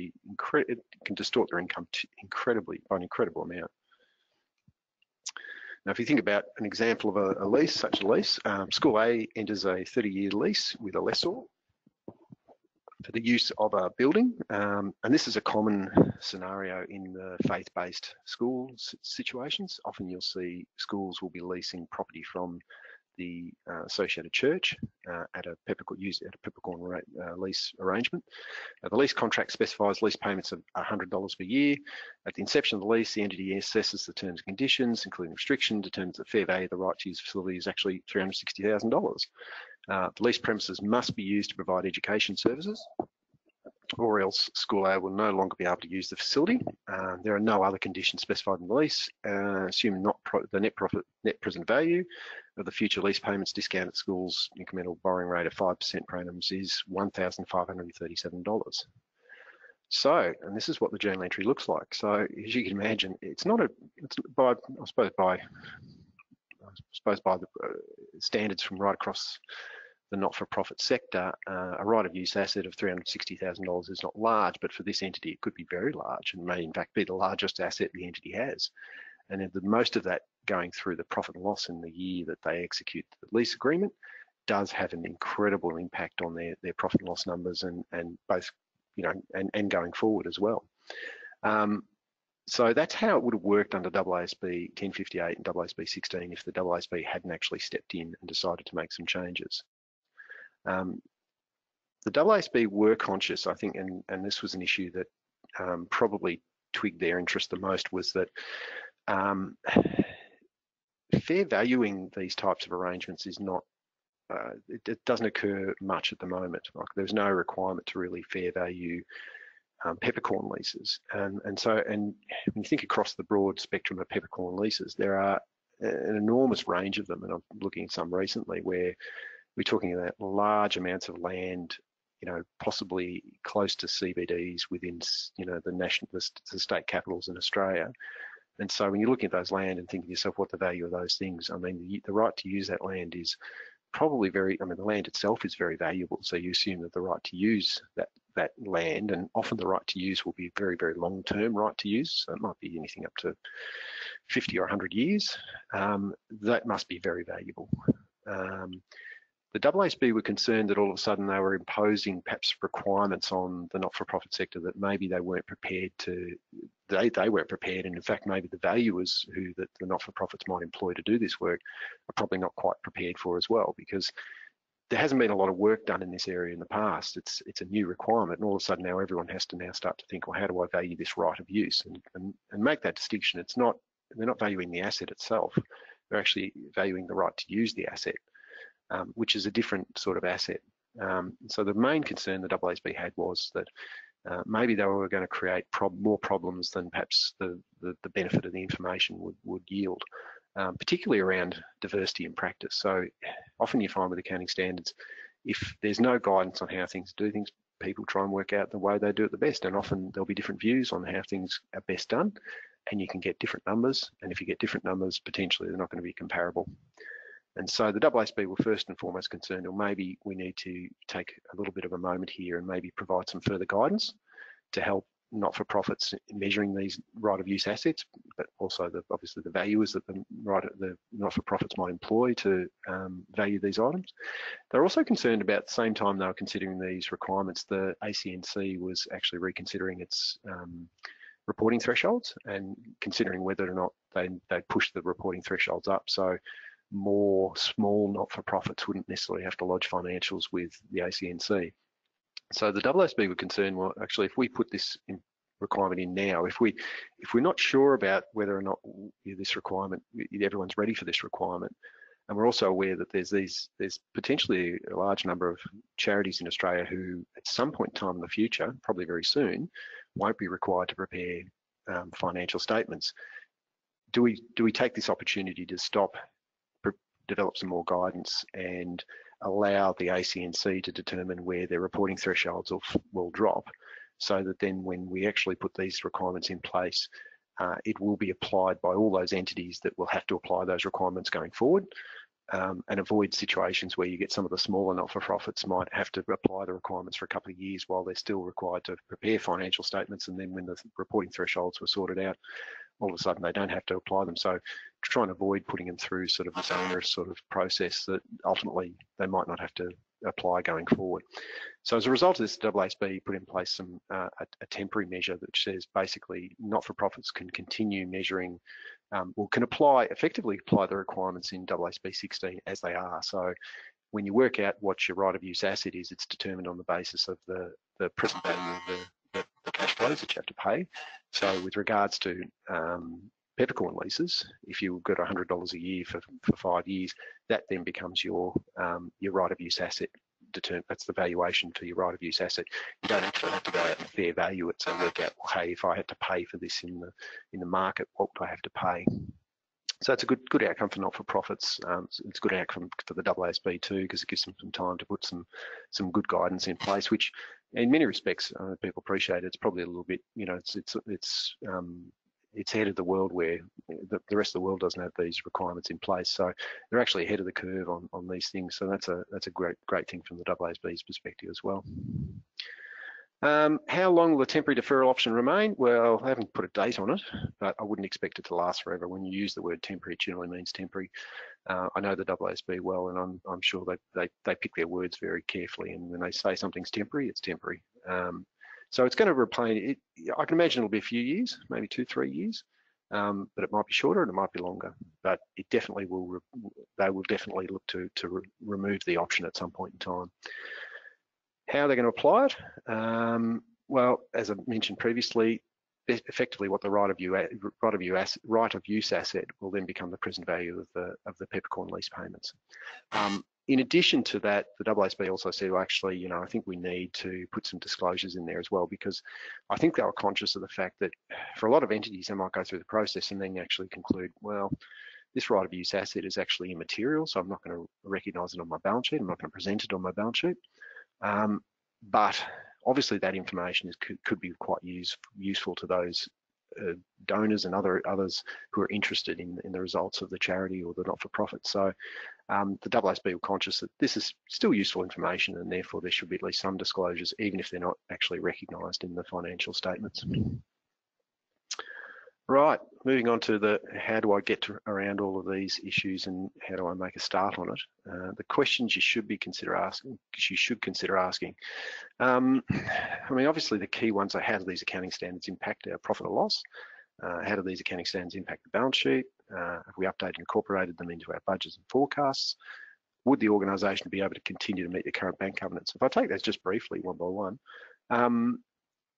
distort their income by an incredible amount. Now, if you think about an example of a lease, such a lease, School A enters a 30-year lease with a lessor for the use of a building, and this is a common scenario in the faith-based schools situations. Often you'll see schools will be leasing property from the associated church at a Peppercorn lease arrangement. The lease contract specifies lease payments of $100 per year. At the inception of the lease, the entity assesses the terms and conditions, including restriction, determines the fair value of the right to use facility is actually $360,000. The lease premises must be used to provide education services, or else School A will no longer be able to use the facility. There are no other conditions specified in the lease. Assume the net present value of the future lease payments discount at school's incremental borrowing rate of 5% per annum is $1,537. So, and this is what the journal entry looks like. So, as you can imagine, it's by the standards from right across the not-for-profit sector, a right of use asset of $360,000 is not large, but for this entity, it could be very large and may in fact be the largest asset the entity has. And the most of that going through the profit and loss in the year that they execute the lease agreement does have an incredible impact on their profit and loss numbers and both, and going forward as well. So that's how it would have worked under AASB 1058 and AASB 16 if the AASB hadn't actually stepped in and decided to make some changes. The AASB were conscious, I think, and this was an issue that probably twigged their interest the most, was that fair valuing these types of arrangements is not, it doesn't occur much at the moment. Like, there's no requirement to really fair value peppercorn leases. And when you think across the broad spectrum of peppercorn leases, there are an enormous range of them, and I'm looking at some recently where we're talking about large amounts of land, you know, possibly close to CBDs within, you know, the state capitals in Australia. And so when you're looking at those land and thinking to yourself, what the value of those things, I mean, the right to use that land is probably very, I mean, the land itself is very valuable. So you assume that the right to use that land, and often the right to use will be a very, very long-term right to use. So it might be anything up to 50 or 100 years. That must be very valuable. The AASB were concerned that all of a sudden they were imposing perhaps requirements on the not-for-profit sector that maybe they weren't prepared to, they weren't prepared, and in fact maybe the valuers who the not-for-profits might employ to do this work are probably not quite prepared for as well, because there hasn't been a lot of work done in this area in the past. It's a new requirement, and all of a sudden now everyone has to now start to think, well, how do I value this right of use, and make that distinction. It's not, they're not valuing the asset itself, they're actually valuing the right to use the asset. Which is a different sort of asset. So the main concern the AASB had was that maybe they were going to create more problems than perhaps the benefit of the information would yield, particularly around diversity in practice. So often you find with accounting standards, if there's no guidance on how things do things, people try and work out the way they do it the best, and often there'll be different views on how things are best done, and you can get different numbers, and if you get different numbers, potentially they're not going to be comparable. And so the AASB were first and foremost concerned, or maybe we need to take a little bit of a moment here and maybe provide some further guidance to help not-for-profits in measuring these right-of-use assets, but also obviously the valuers that the not-for-profits might employ to value these items. They're also concerned about, at the same time they were considering these requirements, the ACNC was actually reconsidering its reporting thresholds and considering whether or not they'd push the reporting thresholds up. So more small not-for-profits wouldn't necessarily have to lodge financials with the ACNC. So the AASB were concerned, well, actually, if we put this requirement in now, if we're not sure about whether or not this requirement, everyone's ready for this requirement, and we're also aware that there's potentially a large number of charities in Australia who, at some point in time in the future, probably very soon, won't be required to prepare financial statements. Do we take this opportunity to develop some more guidance and allow the ACNC to determine where their reporting thresholds will drop, so that then when we actually put these requirements in place, it will be applied by all those entities that will have to apply those requirements going forward, and avoid situations where you get some of the smaller not-for-profits might have to apply the requirements for a couple of years while they're still required to prepare financial statements, and then when the reporting thresholds were sorted out, all of a sudden they don't have to apply them. So to try and avoid putting them through sort of this onerous sort of process that ultimately they might not have to apply going forward. So as a result of this, AASB put in place a temporary measure that says basically not-for-profits can continue measuring, or can effectively apply the requirements in AASB 16 as they are. So when you work out what your right of use asset is, it's determined on the basis of the present value of the cash flows that you have to pay. So with regards to peppercorn leases, if you've got $100 a year for 5 years, that then becomes your right of use asset. That's the valuation for your right of use asset. You don't actually have to go out and fair value it. So work out, hey, if I had to pay for this in the market, what would I have to pay? So it's a good outcome for not-for-profits. It's a good outcome for the AASB too, because it gives them some time to put some good guidance in place, which in many respects people appreciate. It's probably a little bit, you know, it's ahead of the world where the rest of the world doesn't have these requirements in place. So they're actually ahead of the curve on these things. So that's a great thing from the AASB's perspective as well. How long will the temporary deferral option remain? Well, I haven't put a date on it, but I wouldn't expect it to last forever. When you use the word temporary, it generally means temporary. I know the AASB well, and I'm sure they pick their words very carefully. And when they say something's temporary, it's temporary. So it's going to replace it. I can imagine it'll be a few years, maybe 2-3 years, but it might be shorter and it might be longer. But it definitely will. They will definitely look to remove the option at some point in time. How they're going to apply it? Well, as I mentioned previously, effectively what the right of use asset will then become the present value of the Peppercorn lease payments. In addition to that, the AASB also said, well, actually, you know, I think we need to put some disclosures in there as well, because I think they were conscious of the fact that for a lot of entities, they might go through the process and then actually conclude, well, this right of use asset is actually immaterial, so I'm not going to recognise it on my balance sheet. I'm not going to present it on my balance sheet. But obviously that information could be quite useful to those donors and others who are interested in the results of the charity or the not-for-profit. So the AASB were conscious that this is still useful information, and therefore there should be at least some disclosures, even if they're not actually recognised in the financial statements. Right, moving on to the how do I get around all of these issues and how do I make a start on it? The questions you should consider asking. I mean, obviously the key ones are, how do these accounting standards impact our profit or loss? How do these accounting standards impact the balance sheet? Have we updated and incorporated them into our budgets and forecasts? Would the organisation be able to continue to meet the current bank covenants? If I take those just briefly, one by one,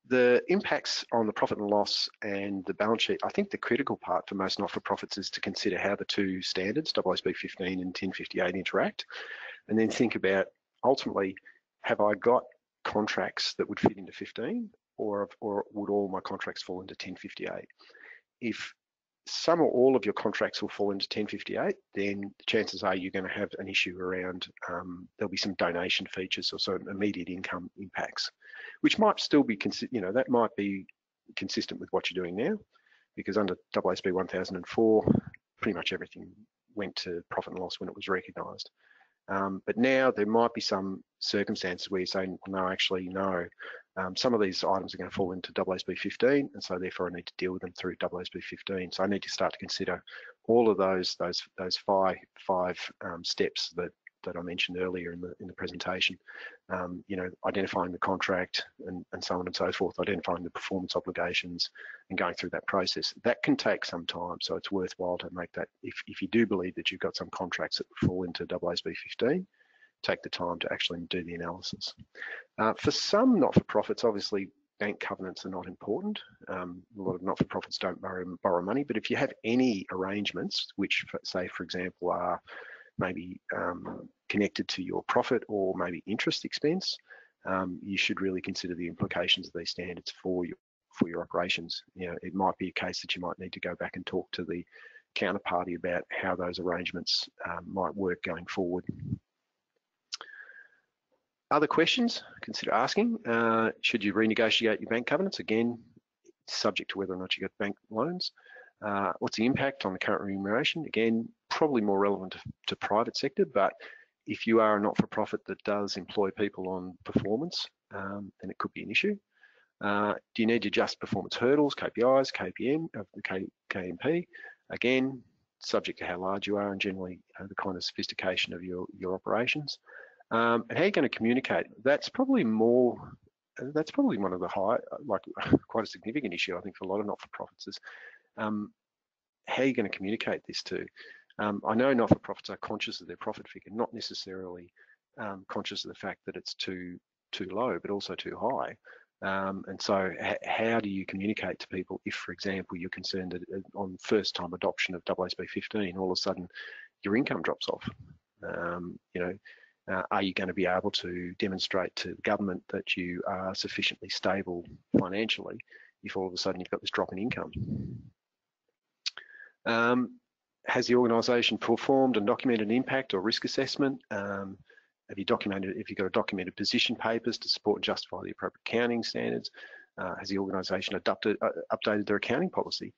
the impacts on the profit and loss and the balance sheet, I think the critical part for most not-for-profits is to consider how the two standards, AASB 15 and 1058, interact, and then think about, ultimately, have I got contracts that would fit into 15, or would all my contracts fall into 1058? If some or all of your contracts will fall into 1058, then chances are you're going to have an issue around, there'll be some donation features or some immediate income impacts, which might still be, that might be consistent with what you're doing now, because under AASB 1004, pretty much everything went to profit and loss when it was recognised. But now there might be some circumstances where you say, no, actually, no. Some of these items are going to fall into AASB 15, and so therefore I need to deal with them through AASB 15. So I need to start to consider all of those five steps that I mentioned earlier in the presentation. Identifying the contract and so on and so forth, identifying the performance obligations and going through that process. That can take some time, so it's worthwhile to make that, if you do believe that you've got some contracts that fall into AASB 15, take the time to actually do the analysis. For some not-for-profits, obviously bank covenants are not important. A lot of not-for-profits don't borrow money, but if you have any arrangements, which say, for example, are maybe connected to your profit or maybe interest expense, you should really consider the implications of these standards for your operations. It might be a case that you might need to go back and talk to the counterparty about how those arrangements might work going forward. Other questions consider asking. Should you renegotiate your bank covenants? Again, subject to whether or not you got bank loans. What's the impact on the current remuneration? Again, probably more relevant to private sector, but if you are a not-for-profit that does employ people on performance, then it could be an issue. Do you need to adjust performance hurdles, KPIs, KPM, the KMP? Again, subject to how large you are and generally the kind of sophistication of your operations. And how are you going to communicate? That's probably one of the quite a significant issue, I think, for a lot of not-for-profits is how are you going to communicate this to? I know not-for-profits are conscious of their profit figure, not necessarily conscious of the fact that it's too low, but also too high. And so how do you communicate to people if, for example, you're concerned that on first-time adoption of AASB 15, all of a sudden your income drops off? Are you going to be able to demonstrate to the government that you are sufficiently stable financially if all of a sudden you've got this drop in income? Has the organisation performed and documented an impact or risk assessment? Have you got a documented position papers to support and justify the appropriate accounting standards? Has the organisation updated their accounting policy?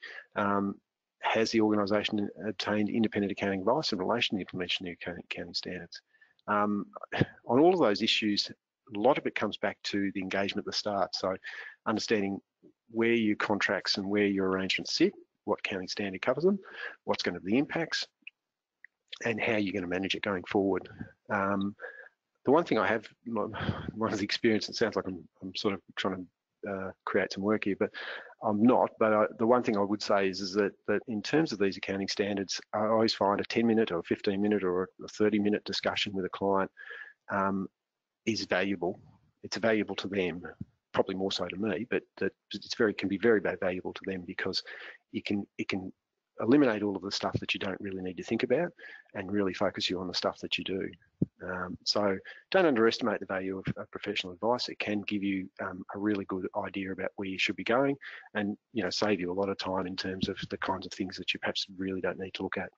Has the organisation obtained independent accounting advice in relation to the implementation of the accounting standards? On all of those issues, a lot of it comes back to the engagement at the start. So understanding where your contracts and where your arrangements sit, what accounting standard covers them, what's going to be the impacts, and how you're going to manage it going forward. The one thing I have, one of the experience, it sounds like I'm sort of trying to create some work here, but I'm not. But the one thing I would say is that in terms of these accounting standards, I always find a 10-minute or a 15-minute or a 30-minute discussion with a client is valuable. It's valuable to them, probably more so to me, but that can be very valuable to them, because it can eliminate all of the stuff that you don't really need to think about and really focus you on the stuff that you do. So don't underestimate the value of professional advice. It can give you a really good idea about where you should be going, and save you a lot of time in terms of the kinds of things that you perhaps really don't need to look at.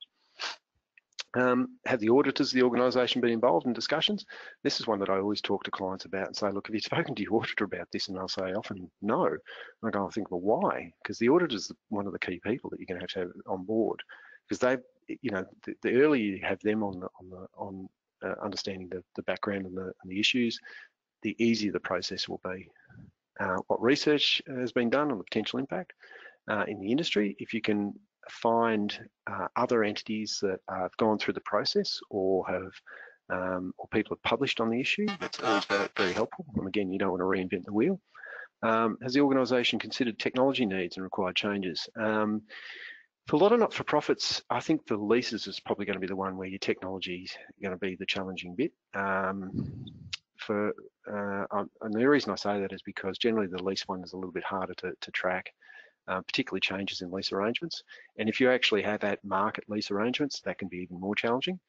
Have the auditors of the organisation been involved in discussions? This is one that I always talk to clients about and say, look, have you spoken to your auditor about this? And they'll say often no. And I go, I think, well, why? Because the auditor is one of the key people that you're going to have on board, because they've, the earlier you have them on understanding the background and the issues, the easier the process will be. What research has been done on the potential impact in the industry? If you can find other entities that have gone through the process or people have published on the issue, that's always very helpful. And again, you don't want to reinvent the wheel. Has the organisation considered technology needs and required changes? For a lot of not-for-profits, I think the leases is probably going to be the one where your technology is going to be the challenging bit. And the reason I say that is because generally the lease one is a little bit harder to track, particularly changes in lease arrangements. And if you actually have at market lease arrangements, that can be even more challenging.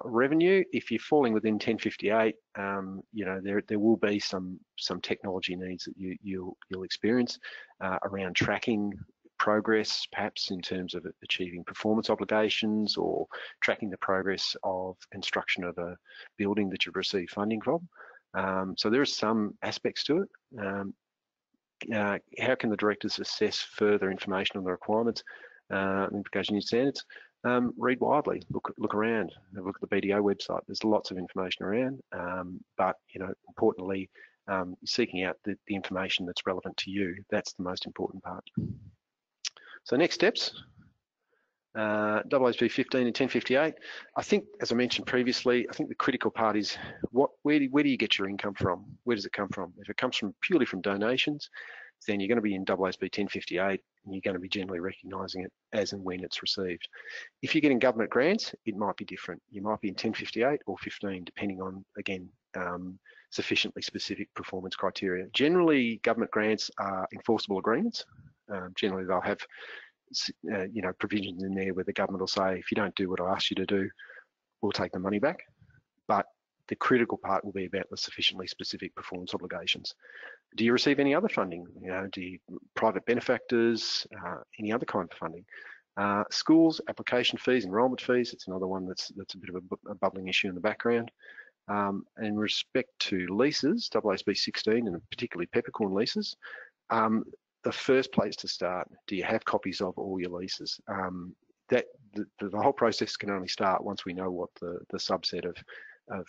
Revenue, if you're falling within 1058, there will be some technology needs that you'll experience around tracking progress, perhaps in terms of achieving performance obligations or tracking the progress of construction of a building that you've received funding from. So there are some aspects to it. How can the directors assess further information on the requirements and implication of standards? Read widely, look around, have a look at the BDO website. There's lots of information around, but importantly, seeking out the information that's relevant to you. That's the most important part. So next steps, AASB 15 and 1058. I think, as I mentioned previously, I think the critical part is where do you get your income from? Where does it come from? If it comes purely from donations, then you're going to be in AASB 1058 and you're going to be generally recognising it as and when it's received. If you're getting government grants, it might be different. You might be in 1058 or 15, depending on, again, sufficiently specific performance criteria. Generally, government grants are enforceable agreements. Generally, they'll have provisions in there where the government will say, if you don't do what I asked you to do, we'll take the money back. But the critical part will be about the sufficiently specific performance obligations. Do you receive any other funding? Do you private benefactors, any other kind of funding? Schools, application fees, enrolment fees, it's another one that's a bit of a bubbling issue in the background. And in respect to leases, AASB 16 and particularly Peppercorn Leases, the first place to start, do you have copies of all your leases? The whole process can only start once we know what the subset of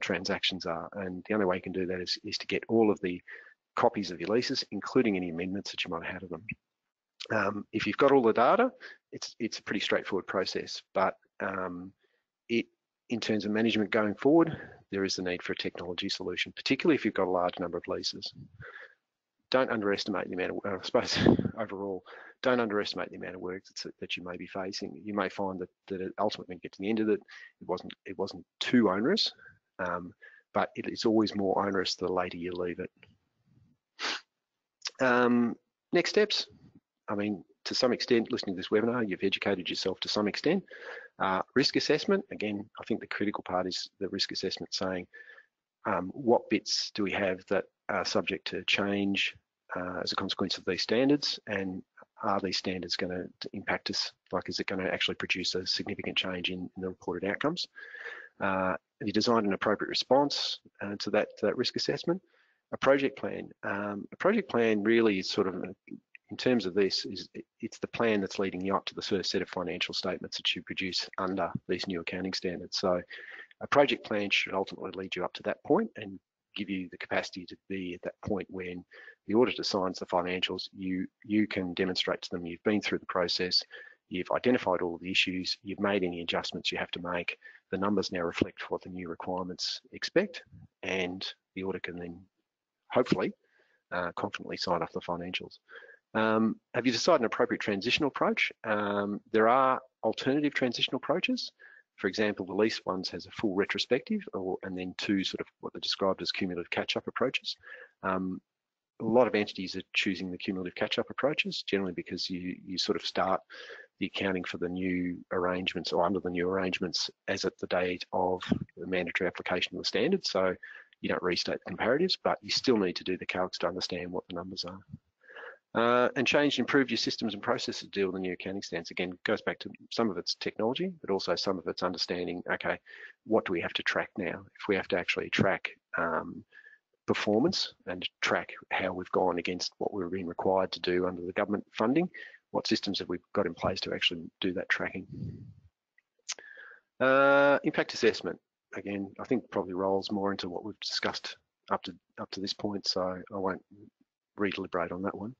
transactions are, and the only way you can do that is to get all of the copies of your leases, including any amendments that you might have of them. If you've got all the data, it's a pretty straightforward process, but in terms of management going forward, there is the need for a technology solution, particularly if you've got a large number of leases. Don't underestimate the amount of, I suppose, overall, don't underestimate the amount of work that you may be facing. You may find that ultimately, when you get to the end of it, it wasn't too onerous, but it's always more onerous the later you leave it. Next steps. I mean, to some extent, listening to this webinar, you've educated yourself to some extent. Risk assessment, again, I think the critical part is the risk assessment, saying what bits do we have that are subject to change as a consequence of these standards, and are these standards going to impact us? Like, is it going to actually produce a significant change in the reported outcomes? Have you designed an appropriate response to that risk assessment? A project plan. A project plan really is sort of, in terms of this, it's the plan that's leading you up to the first set of financial statements that you produce under these new accounting standards. So a project plan should ultimately lead you up to that point and give you the capacity to be at that point when the auditor signs the financials. You can demonstrate to them you've been through the process, you've identified all of the issues, you've made any adjustments you have to make, the numbers now reflect what the new requirements expect, and the auditor can then hopefully confidently sign off the financials. Have you decided an appropriate transitional approach? There are alternative transitional approaches. For example, the lease ones has a full retrospective, and then two sort of what are described as cumulative catch-up approaches. A lot of entities are choosing the cumulative catch-up approaches, generally because you sort of start the accounting for the new arrangements or under the new arrangements as at the date of the mandatory application of the standard. So you don't restate the comparatives, but you still need to do the calcs to understand what the numbers are. And change and improve your systems and processes to deal with the new accounting standards. Again, goes back to some of it's technology, but also some of it's understanding, okay, what do we have to track now? If we have to actually track performance and track how we've gone against what we're being required to do under the government funding, what systems have we got in place to actually do that tracking? Impact assessment. Again, I think probably rolls more into what we've discussed up to this point, so I won't re-deliberate on that one.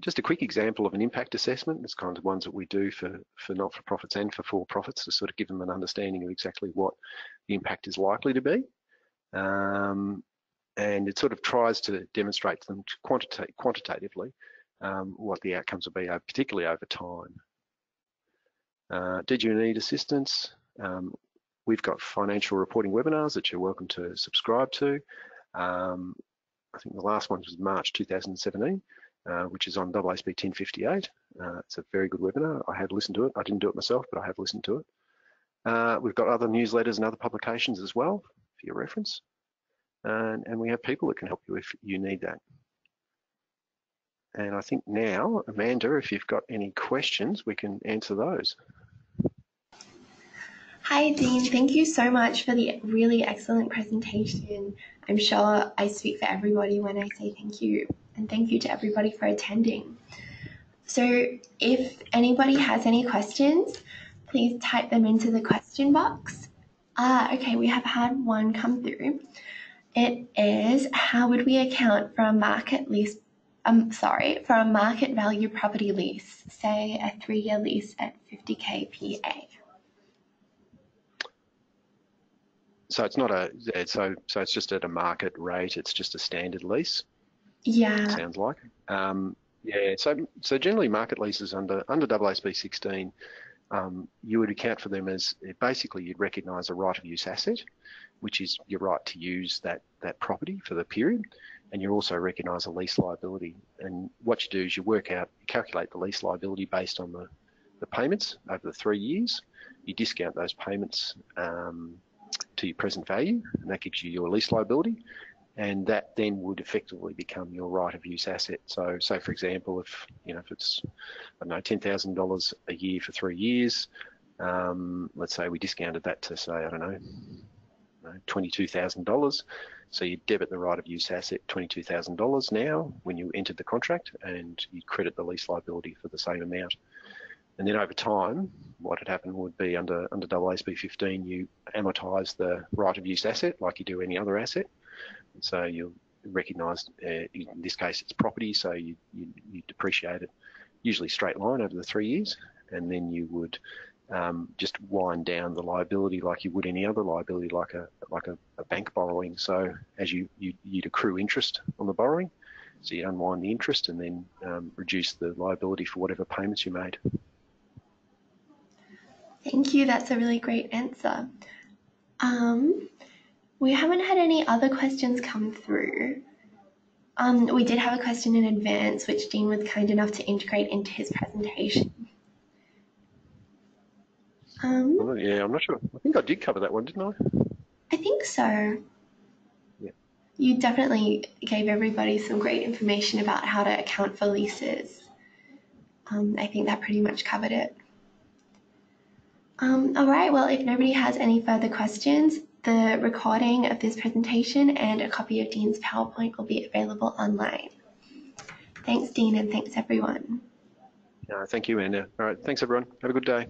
Just a quick example of an impact assessment. It's kind of ones that we do for not-for-profits and for for-profits to sort of give them an understanding of exactly what the impact is likely to be. And it sort of tries to demonstrate to them quantitatively what the outcomes will be, particularly over time. Did you need assistance? We've got financial reporting webinars that you're welcome to subscribe to. I think the last one was March 2017. Which is on AASB 1058. It's a very good webinar. I have listened to it. I didn't do it myself, but I have listened to it. We've got other newsletters and other publications as well for your reference. And we have people that can help you if you need that. And I think now, Amanda, if you've got any questions, we can answer those. Hi, Dean. Thank you so much for the really excellent presentation. I'm sure I speak for everybody when I say thank you. And thank you to everybody for attending. So if anybody has any questions, please type them into the question box. Okay, we have had one come through. It is, how would we account for a market lease, for a market value property lease, say a 3-year lease at 50K PA? So it's not so it's just at a market rate, it's just a standard lease? Yeah. Sounds like. Yeah, so generally market leases under AASB 16, you would account for them as basically you'd recognise a right of use asset, which is your right to use that property for the period, and you also recognise a lease liability. And what you do is you calculate the lease liability based on the payments over the 3 years. You discount those payments to your present value, and that gives you your lease liability. And that then would effectively become your right of use asset. So, for example, if it's $10,000 a year for 3 years, let's say we discounted that to say $22,000. So you debit the right of use asset $22,000 now when you entered the contract, and you credit the lease liability for the same amount. And then over time, what had happened would be under AASB 15, you amortise the right of use asset like you do any other asset. So you'll recognise, in this case, it's property, so you depreciate it, usually straight line over the 3 years, and then you would just wind down the liability like you would any other liability, like a bank borrowing. So as you'd accrue interest on the borrowing, so you unwind the interest and then reduce the liability for whatever payments you made. Thank you. That's a really great answer. We haven't had any other questions come through. We did have a question in advance, which Dean was kind enough to integrate into his presentation. Yeah, I'm not sure. I think I did cover that one, didn't I? I think so. Yeah. You definitely gave everybody some great information about how to account for leases. I think that pretty much covered it. All right, well, if nobody has any further questions, the recording of this presentation and a copy of Dean's PowerPoint will be available online. Thanks, Dean, and thanks, everyone. Thank you, Anna. All right, thanks, everyone. Have a good day.